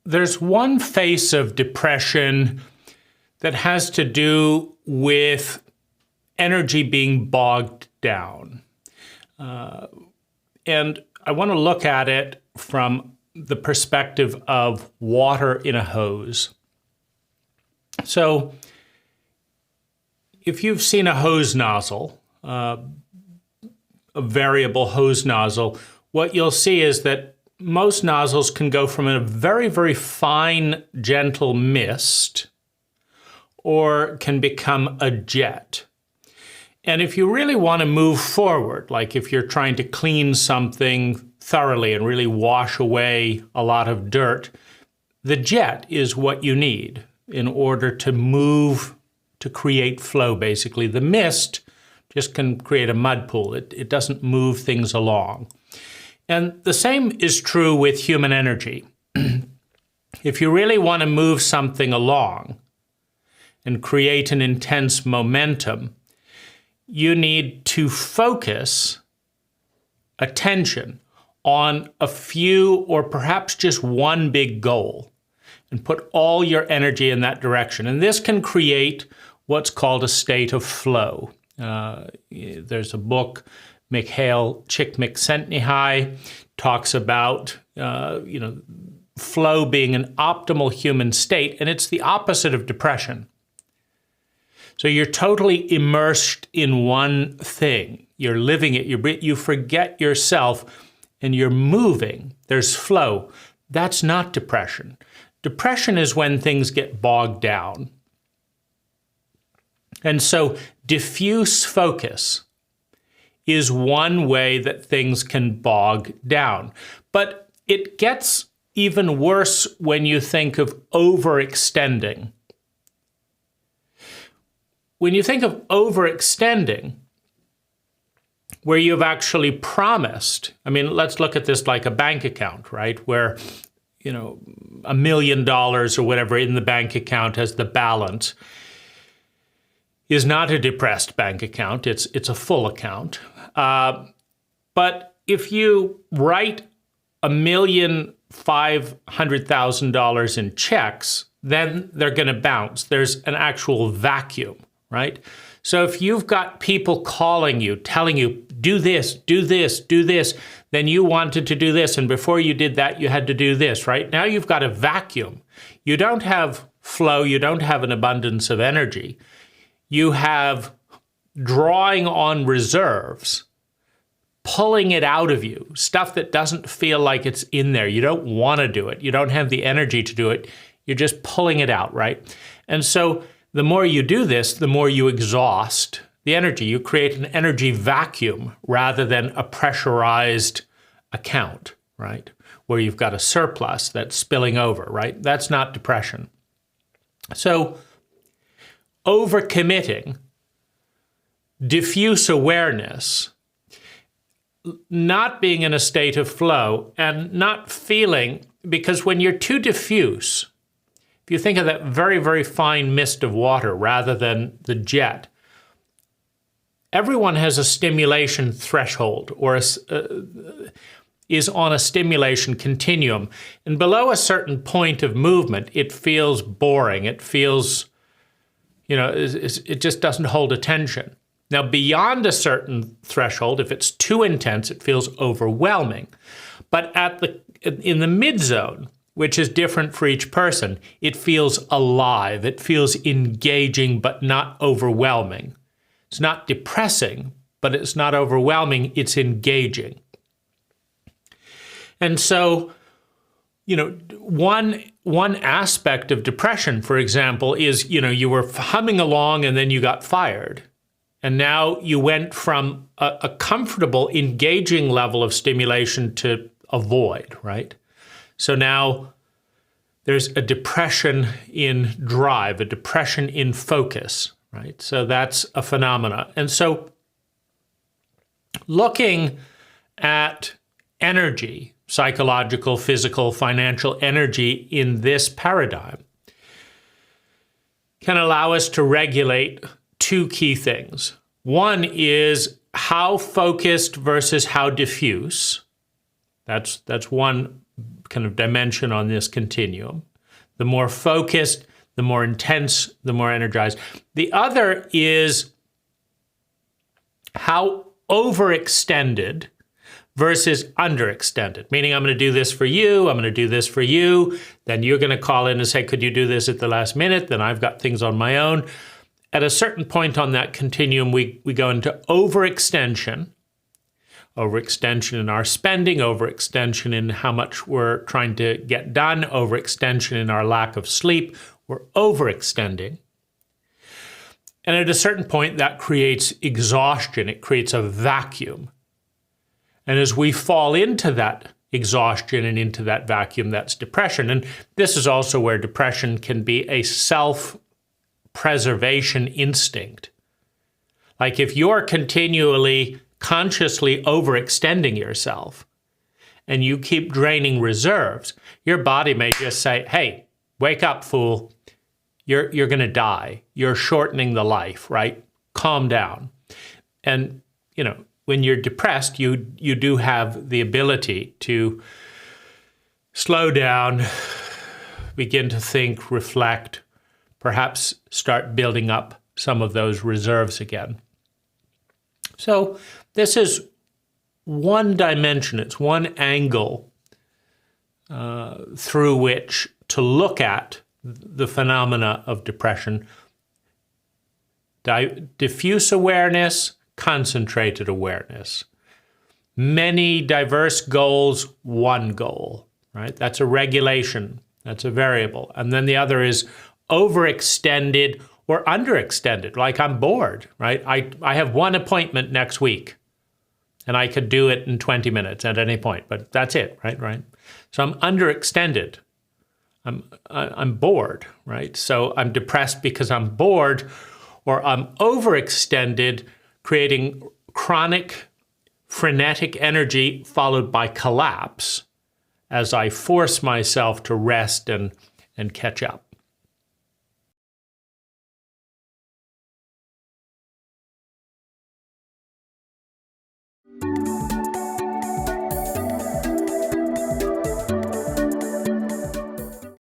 there's one face of depression that has to do with energy being bogged down. And I want to look at it from the perspective of water in a hose. So if you've seen a hose nozzle, a variable hose nozzle, what you'll see is that most nozzles can go from a very, very fine, gentle mist or can become a jet. And if you really want to move forward, like if you're trying to clean something thoroughly and really wash away a lot of dirt, the jet is what you need in order to move, to create flow, basically. The mist just can create a mud pool. It doesn't move things along. And the same is true with human energy. If you really want to move something along and create an intense momentum, you need to focus attention on a few or perhaps just one big goal and put all your energy in that direction. And this can create what's called a state of flow. There's a book, Mikhail Csikszentmihalyi talks about, flow being an optimal human state, and it's the opposite of depression. So you're totally immersed in one thing. You're living it, you forget yourself, and you're moving. There's flow. That's not depression. Depression is when things get bogged down. And so diffuse focus is one way that things can bog down. But it gets even worse when you think of overextending. When you think of overextending, where you've actually promised, let's look at this like a bank account, right? Where, $1 million or whatever in the bank account as the balance is not a depressed bank account. It's a full account. But if you write $1,500,000 in checks, then they're going to bounce. There's an actual vacuum, right? So if you've got people calling you, telling you, do this, do this, do this, then you wanted to do this, and before you did that, you had to do this, right? Now you've got a vacuum. You don't have flow, you don't have an abundance of energy. You have drawing on reserves, pulling it out of you, stuff that doesn't feel like it's in there. You don't want to do it. You don't have the energy to do it. You're just pulling it out, right? And so the more you do this, the more you exhaust the energy. You create an energy vacuum rather than a pressurized account, right? Where you've got a surplus that's spilling over, right? That's not depression. So overcommitting, diffuse awareness, not being in a state of flow and not feeling, because when you're too diffuse, if you think of that very, very fine mist of water rather than the jet, everyone has a stimulation threshold or is on a stimulation continuum. And below a certain point of movement, it feels boring. It feels, it just doesn't hold attention. Now, beyond a certain threshold, if it's too intense, it feels overwhelming. But in the mid-zone, which is different for each person, it feels alive. It feels engaging, but not overwhelming. It's not depressing, but it's not overwhelming. It's engaging. And so, one aspect of depression, for example, is, you were humming along and then you got fired. And now you went from a comfortable, engaging level of stimulation to a void, right? So now there's a depression in drive, a depression in focus, right? So that's a phenomena. And so looking at energy, psychological, physical, financial energy in this paradigm can allow us to regulate two key things. One is how focused versus how diffuse. That's one kind of dimension on this continuum. The more focused, the more intense, the more energized. The other is how overextended versus underextended, meaning I'm going to do this for you, I'm going to do this for you, then you're going to call in and say, could you do this at the last minute? Then I've got things on my own. At a certain point on that continuum, we go into overextension. Overextension in our spending, overextension in how much we're trying to get done, overextension in our lack of sleep. We're overextending. And at a certain point, that creates exhaustion. It creates a vacuum. And as we fall into that exhaustion and into that vacuum, that's depression. And this is also where depression can be a self-preservation instinct. Like if you're continually consciously overextending yourself and you keep draining reserves, your body may just say, hey, wake up, fool. You're going to die. You're shortening the life, right? Calm down. And, when you're depressed, you do have the ability to slow down, begin to think, reflect, perhaps start building up some of those reserves again. So this is one dimension, it's one angle through which to look at the phenomena of depression. Diffuse awareness, concentrated awareness. Many diverse goals, one goal, right? That's a regulation, that's a variable. And then the other is overextended or underextended, like I'm bored, right? I have one appointment next week and I could do it in 20 minutes at any point, but that's it, right? So I'm underextended. I'm bored, right? So I'm depressed because I'm bored, or I'm overextended, creating chronic, frenetic energy followed by collapse as I force myself to rest and catch up.